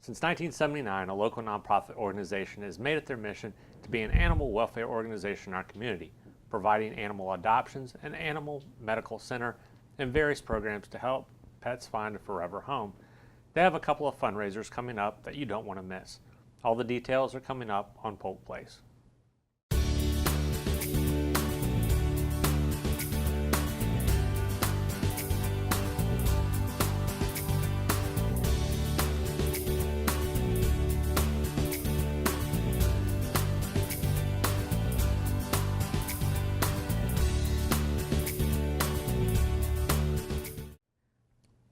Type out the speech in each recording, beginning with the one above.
Since 1979, a local nonprofit organization has made it their mission to be an animal welfare organization in our community, providing animal adoptions, an animal medical center, and various programs to help pets find a forever home. They have a couple of fundraisers coming up that you don't want to miss. All the details are coming up on Polk Place.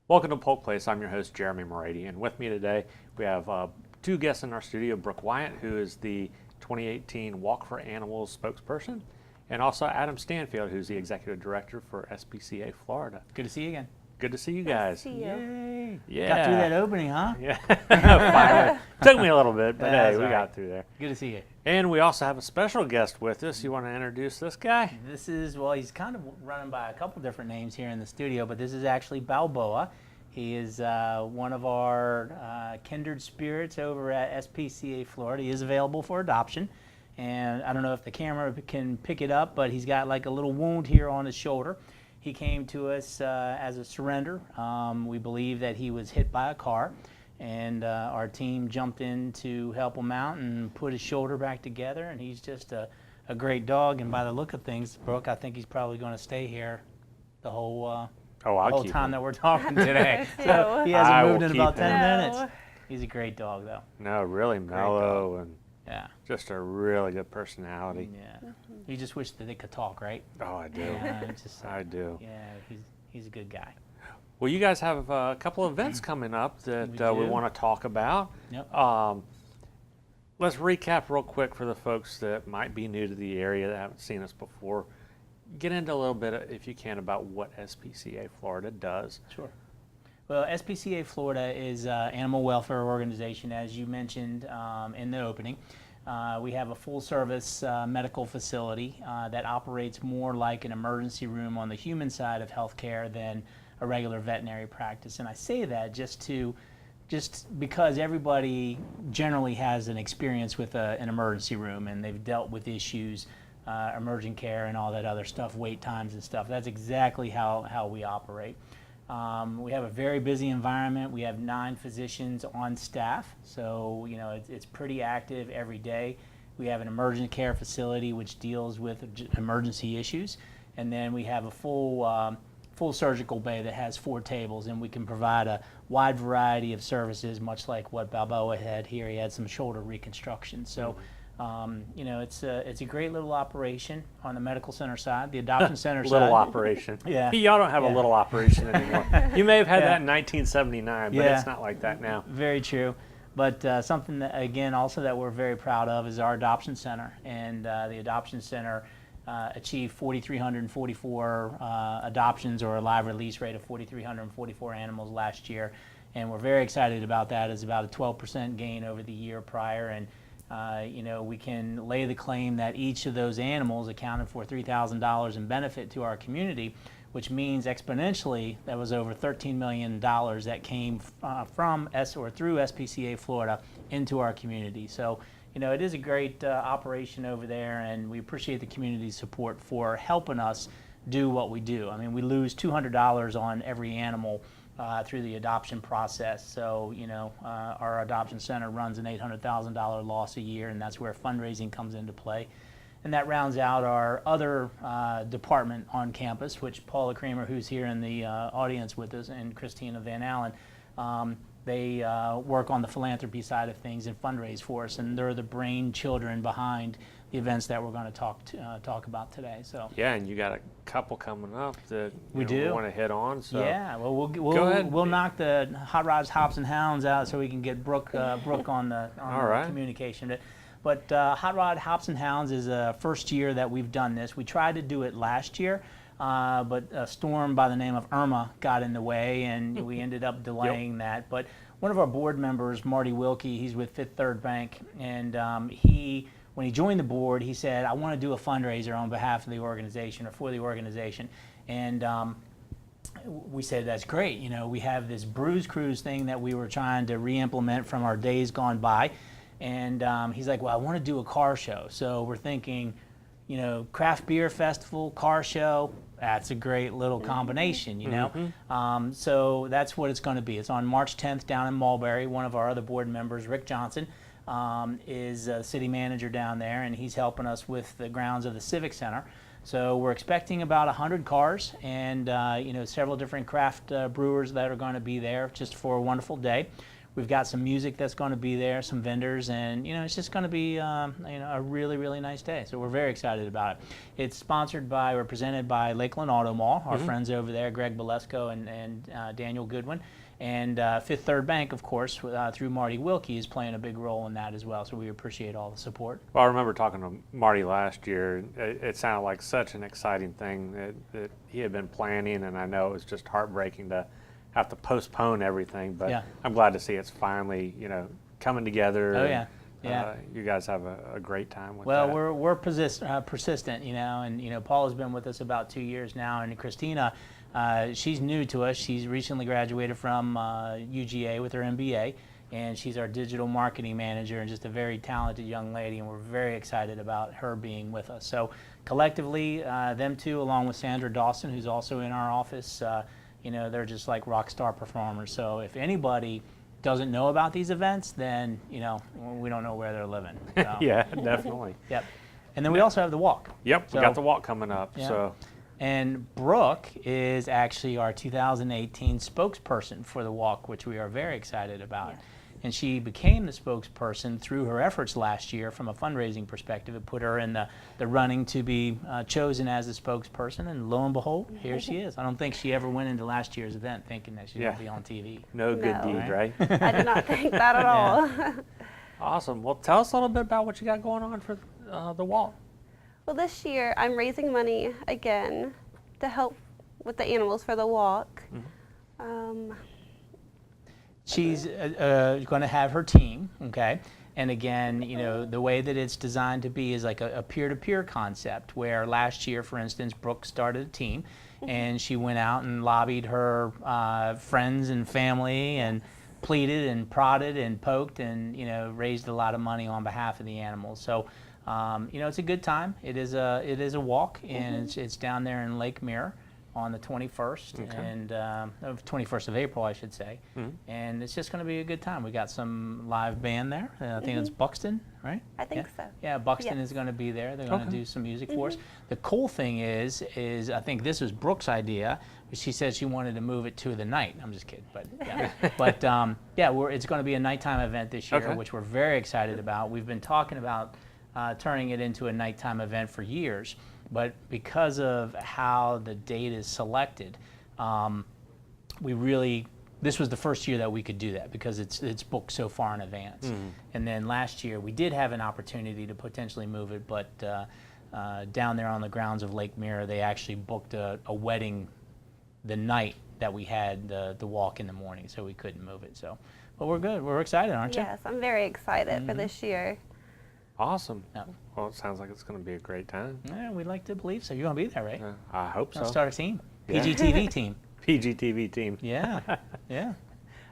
Welcome to Polk Place. I'm your host, Jeremy Morady, and with me today we have two guests in our studio, Brooke Wyatt, who is the 2018 Walk for Animals spokesperson, and also Adam Stanfield, who's the executive director for SPCA Florida. Good to see you again. Good to see you guys. Nice to see you. Yay. Yeah. Got through that opening, huh? Yeah. Finally. Took me a little bit, but That's hey, we all right. got through there. Good to see you. And we also have a special guest with us. You want to introduce this guy? This is, well, he's kind of running by a couple different names here in the studio, but this is actually Balboa. He is one of our kindred spirits over at SPCA Florida. He is available for adoption. And I don't know if the camera can pick it up, but he's got like a little wound here on his shoulder. He came to us as a surrender. We believe that he was hit by a car, and our team jumped in to help him out and put his shoulder back together. And he's just a great dog. And by the look of things, Brooke, I think he's probably going to stay here the whole time that we're talking today. So he hasn't moved in about 10 minutes. He's a great dog, though. No, really mellow and yeah, just a really good personality. Yeah. You just wish that they could talk, right? Oh, I do. Yeah, I do. Yeah, he's a good guy. Well, you guys have a couple of events coming up that we want to talk about. Yep. Let's recap real quick for the folks that might be new to the area that haven't seen us before. Get into a little bit, if you can, about what SPCA Florida does. Sure. Well, SPCA Florida is an animal welfare organization, as you mentioned in the opening. We have a full-service medical facility that operates more like an emergency room on the human side of healthcare than a regular veterinary practice. And I say that just because everybody generally has an experience with an emergency room, and they've dealt with issues, emergent care and all that other stuff, wait times and stuff. That's exactly how we operate. We have a very busy environment. We have 9 physicians on staff, so it's pretty active every day. We have an emergent care facility which deals with emergency issues, and then we have a full surgical bay that has 4 tables, and we can provide a wide variety of services, much like what Balboa had here. He had some shoulder reconstruction. So it's a great little operation on the medical center side. The adoption center side. Little operation. Yeah. Y'all don't have a little operation anymore. You may have had that in 1979, but it's not like that now. Very true. But something that, again, also that we're very proud of is our adoption center. And the adoption center achieved 4,344 adoptions, or a live release rate of 4,344 animals last year. And we're very excited about that. It's about a 12% gain over the year prior. And we can lay the claim that each of those animals accounted for $3,000 in benefit to our community, which means exponentially that was over $13 million that came from through SPCA Florida into our community. So, it is a great operation over there, and we appreciate the community's support for helping us do what we do. I mean, we lose $200 on every animal through the adoption process. So, our adoption center runs an $800,000 loss a year, and that's where fundraising comes into play. And that rounds out our other department on campus, which Paula Kramer, who's here in the audience with us, and Christina Van Allen, they work on the philanthropy side of things and fundraise for us, and they're the brain children behind the events that we're going to talk about today. So yeah, and you got a couple coming up that we want to hit on. So yeah, well, go ahead. We'll knock the hot rods, hops, and hounds out so we can get Brooke on the communication. But hot rod, hops, and hounds is the first year that we've done this. We tried to do it last year. But a storm by the name of Irma got in the way, and we ended up delaying that. But one of our board members, Marty Wilkie, he's with Fifth Third Bank, and when he joined the board, he said, I want to do a fundraiser on behalf of the organization or for the organization. And we said, that's great. You know, we have this Brews Cruise thing that we were trying to re-implement from our days gone by. And he's like, well, I want to do a car show. So we're thinking, you know, craft beer festival, car show, that's a great little combination, you know. So that's what it's going to be. It's on March 10th down in Mulberry. One of our other board members, Rick Johnson, is a city manager down there, and he's helping us with the grounds of the Civic Center. So we're expecting about 100 cars and you know, several different craft brewers that are going to be there just for a wonderful day. We've got some music that's going to be there, some vendors, and you know, it's just going to be you know, a really, really nice day. So we're very excited about it. It's sponsored by, or presented by Lakeland Auto Mall, our friends over there, Greg Bolesco and Daniel Goodwin. And Fifth Third Bank, of course, through Marty Wilkie, is playing a big role in that as well. So we appreciate all the support. Well, I remember talking to Marty last year. It sounded like such an exciting thing that he had been planning, and I know it was just heartbreaking to have to postpone everything. But Yeah. I'm glad to see it's finally, you know, coming together. Oh, and, yeah. Yeah. You guys have a great time with Well, that. we're persistent, you know, and you know, Paul has been with us about 2 years now, and Christina, she's new to us. She's recently graduated from UGA with her MBA, and she's our digital marketing manager, and just a very talented young lady, and we're very excited about her being with us. So collectively, them two, along with Sandra Dawson, who's also in our office, you know, they're just like rock star performers. So if anybody doesn't know about these events, then, you know, we don't know where they're living. So. Yeah, definitely. Yep. And then we also have the walk. Yep, So- we got the walk coming up. Yeah. So And Brooke is actually our 2018 spokesperson for the walk, which we are very excited about. Yes. And she became the spokesperson through her efforts last year from a fundraising perspective. It put her in the running to be chosen as the spokesperson, and lo and behold, here she is. I don't think she ever went into last year's event thinking that she's going to be on TV. no good No. deed, right? I did not think that at all. Awesome. Well, tell us a little bit about what you got going on for the walk. Well, this year I'm raising money again to help with the animals for the walk. She's going to have her team, okay? And again, you know, the way that it's designed to be is like a peer-to-peer concept, where last year, for instance, Brooke started a team, and she went out and lobbied her friends and family and pleaded and prodded and poked and, you know, raised a lot of money on behalf of the animals. So, you know, it's a good time. It is a walk, and it's down there in Lake Mirror on the 21st, Okay. and 21st of April, I should say. And it's just going to be a good time. We got some live band there. I think it's Buxton, right? I think yeah. so. Yeah, Buxton Yes. is going to be there. They're going to Okay. do some music for us. The cool thing is I think this was Brooke's idea. She said she wanted to move it to the night. I'm just kidding, but yeah. But yeah, it's going to be a nighttime event this year, Okay. which we're very excited about. We've been talking about turning it into a nighttime event for years, but because of how the date is selected, this was the first year that we could do that because it's booked so far in advance. And then last year we did have an opportunity to potentially move it, but down there on the grounds of Lake Mirror, they actually booked a wedding the night that we had the walk in the morning, so we couldn't move it. So, but we're good. We're excited, aren't you? Yes, I'm very excited for this year. Awesome. Yeah. Well, it sounds like it's going to be a great time. Yeah, we'd like to believe so. You're going to be there, right? I hope so. Let's start a team. Yeah. PGTV team. PGTV team. Yeah, yeah.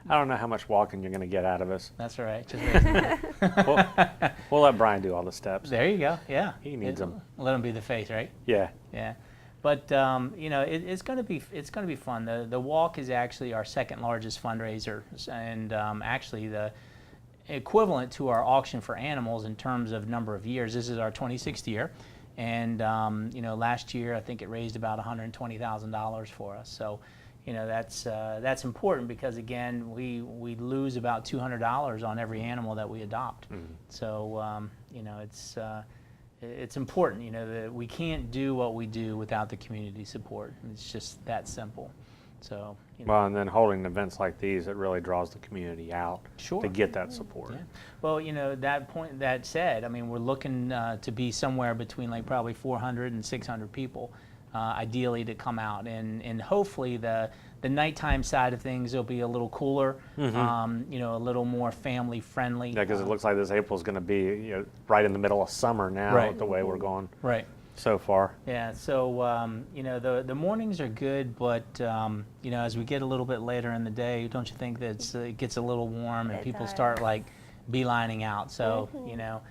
I don't know how much walking you're going to get out of us. That's all right. Just raise We'll let Brian do all the steps. There you go. Yeah. He needs them. Let him be the face, right? Yeah. Yeah. But you know, it's going to be fun. The walk is actually our second largest fundraiser, and actually the equivalent to our auction for animals in terms of number of years. This is our 26th year, and you know, last year I think it raised about $120,000 for us. So, you know, that's important because again, we lose about $200 on every animal that we adopt. So you know, it's important, you know, that we can't do what we do without the community support. It's just that simple. So, you know. Well, and then holding events like these, it really draws the community out Sure. to get that support. Yeah. Well, you know, that said, I mean, we're looking to be somewhere between like probably 400 and 600 people, ideally to come out, and hopefully the nighttime side of things will be a little cooler, you know, a little more family friendly. Yeah, because it looks like this April is going to be, you know, right in the middle of summer now Right. with the way we're going. Right. so far. Yeah, so you know, the mornings are good, but you know, as we get a little bit later in the day, don't you think that it gets a little warm and It people does. start like beelining out? So you know,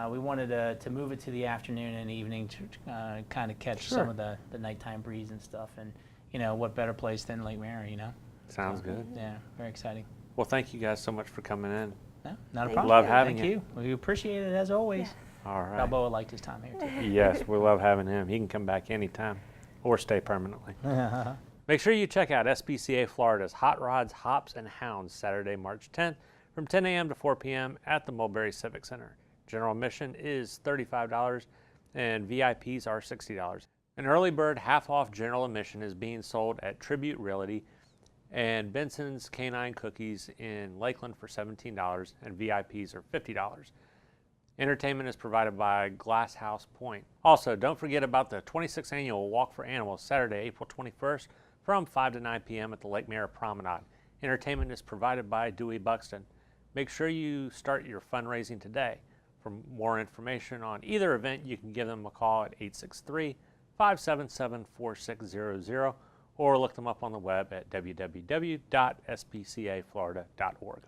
we wanted to move it to the afternoon and evening to kind of catch some of the nighttime breeze and stuff. And you know, what better place than Lake Mary? You know. Sounds good. Yeah, very exciting. Well, thank you guys so much for coming in. No, not a Thank problem. Love having Thank you. you. We appreciate it as always. Yes. All right. Balboa liked his time here too. Yes, we love having him. He can come back anytime or stay permanently. Make sure you check out SPCA Florida's Hot Rods, Hops, and Hounds Saturday, March 10th from 10 a.m. to 4 p.m. at the Mulberry Civic Center. General admission is $35 and VIPs are $60. An early bird half-off general admission is being sold at Tribute Realty and Benson's Canine Cookies in Lakeland for $17 and VIPs are $50. Entertainment is provided by Glass House Point. Also, don't forget about the 26th Annual Walk for Animals Saturday, April 21st from 5 to 9 p.m. at the Lake Mary Promenade. Entertainment is provided by Dewey Buxton. Make sure you start your fundraising today. For more information on either event, you can give them a call at 863-577-4600 or look them up on the web at www.spcaflorida.org.